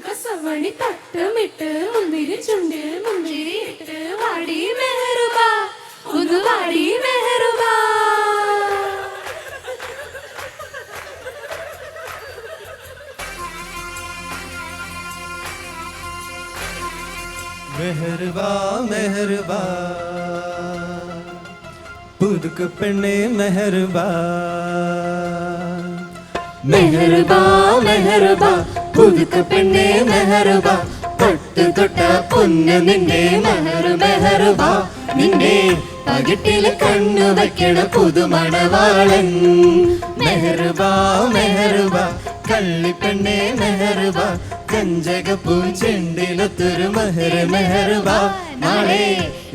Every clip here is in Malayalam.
കസവണി തട്ടുമിട്ട് മുന്തിരി ചുണ്ടിൽ മുന്തിരി ഇട്ട് വാടി മെഹറുബ ഒന്ന് വാടി മെഹറുബ മെഹറുബാ മെഹറുബാ പുതുക്ക് പെണ്ണെ മെഹറുബാ മെഹറുബാ മെഹറുബാ പുതുക്ക് പെണ്ണെ മെഹറുബാ തൊട്ട് തൊട്ട പൊന്ന് നിന്റെ മെഹറു മെഹറുബാ നിന്റെ പകിട്ടില് കണ്ണു വയ്ക്കണ പുതുമണവാളൻ മെഹറുബാ മെഹറുബാ കള്ളിപ്പെണ്ണെ മെഹറുബാ കഞ്ചകപ്പൂം ചെണ്ടിലൊത്തൊരു മെഹറ് മെഹറുബാ നാളെ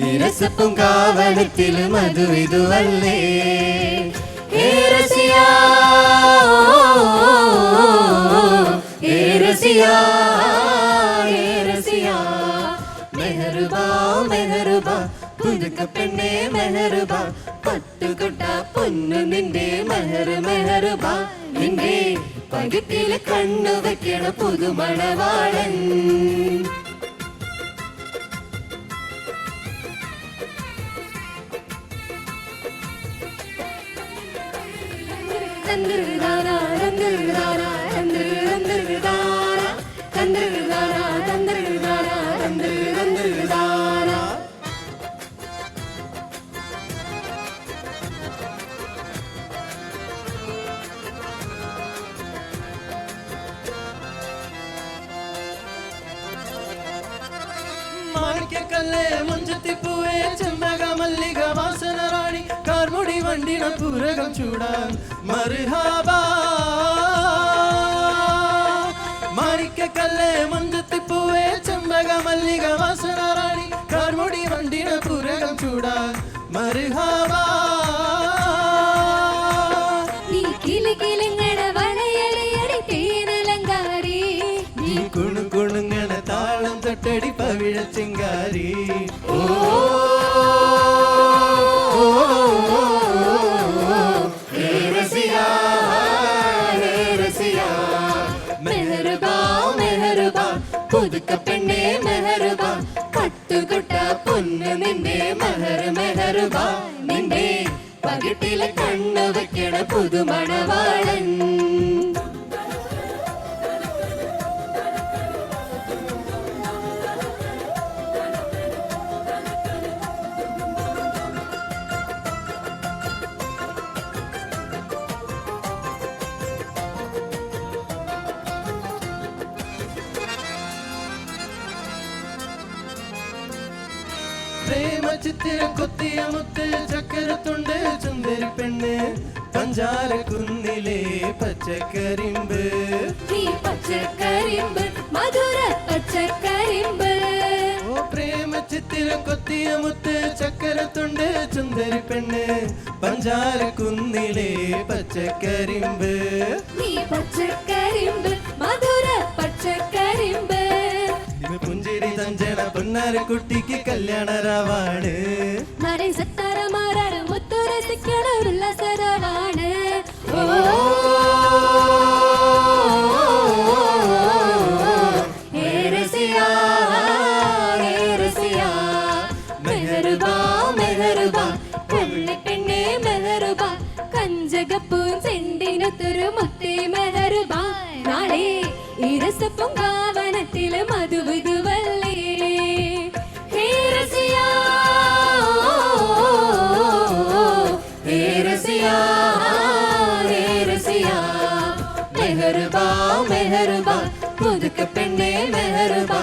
ഇരസപ്പും കാവലത്തില് മധു ഇതുവല്ലേ ഏറസിയാ ഏറസിയാ ഏറസിയാ മെഹറുബാ മെഹറുബാ പുതുക്ക പെണ്ണെ മെഹറുബാ പട്ടുകൊട്ട പൊന്നു നിന്റെ മെഹറ് മെഹറുബാ നിന്റെ പകിട്ടില് കണ്ണു വയ്ക്കണ പുതുമണവാളൻ തന്ത്രിദാനാ തന്ത്രിദാനാ തന്ത്രിദാനാ തന്ത്രിദാനാ തന്ത്രിദാനാ തന്ത്രിദാനാ മാണിക്കക്കല്ലേ മുഞ്ചത്തിപ്പൂവേ ചെമ്പക മല്ലിക വാസന റാണി കാർമുടി വണ്ടിന പൂരകം ചൂടാൻ മർഹബാ മാണിക്കക്കല്ലേ മുഞ്ചത്തിപ്പൂവേ ചെമ്പക മല്ലിക വാസന റാണി കാർമുടി വണ്ടിന പൂരകം ചൂടാൻ മർഹബാ കുണുകുണുങ്ങണ താളം തൊട്ടടി പവിഴ ചിങ്കാരി ഓ ഏറസിയാ ഏറസിയാ മെഹറുബാ മെഹറുബാ പുതുക്ക പെണ്ണെ മെഹറുബാ പട്ടുകൊട്ട പൊന്നു നിന്റെ മെഹറ് മെഹറുബാ നിന്റെ പകിട്ടിലെ കണ്ണു വയ്ക്കണ പുതുമണവാളൻ പ്രേമ ചിത്തിര കൊത്തിയ മുത്ത് ചക്കരത്തുണ്ട് ചുന്ദരി പെണ്ണ് പഞ്ചാര കുന്നിലെ പച്ചക്കരിമ്പ് പച്ചക്കരിമ്പ് മധുര പച്ചക്കരിമ്പ് ഓ പ്രേമ ചിത്തിര കൊത്തിയ മുത്ത് ചക്കരത്തുണ്ട് ചുന്ദരി പെണ്ണ് പഞ്ചാര കുന്നിലെ പച്ചക്കരിമ്പ് പച്ചക്കരിമ്പ് മധുര പച്ചക്കരിമ്പ് പുഞ്ചിരി തഞ്ചന പൊന്നാര കുട്ടിക്ക് കല്യാണരാവാണ് സത്താരമാരാണ് മുത്തുരസിക്കണ ഉല്ലാസരാവാണ് ഏറസിയാ ഏറസിയാ മെഹറുബാ മെഹറുബാ പെണ്ണെ മെഹറുബാ കഞ്ചകപ്പൂൻ ചെണ്ടിനൊത്തൊരു മുത്തേ മെഹറുബാ നാളെ ഇരസപ്പും കാവനത്തില് മധുവിതുവല്ലേ ഏറസിയാ ഏറസിയാ ഏറസിയാ മെഹറുബാ മെഹറുബാ പുതുക്ക പെണ്ണെ മെഹറുബാ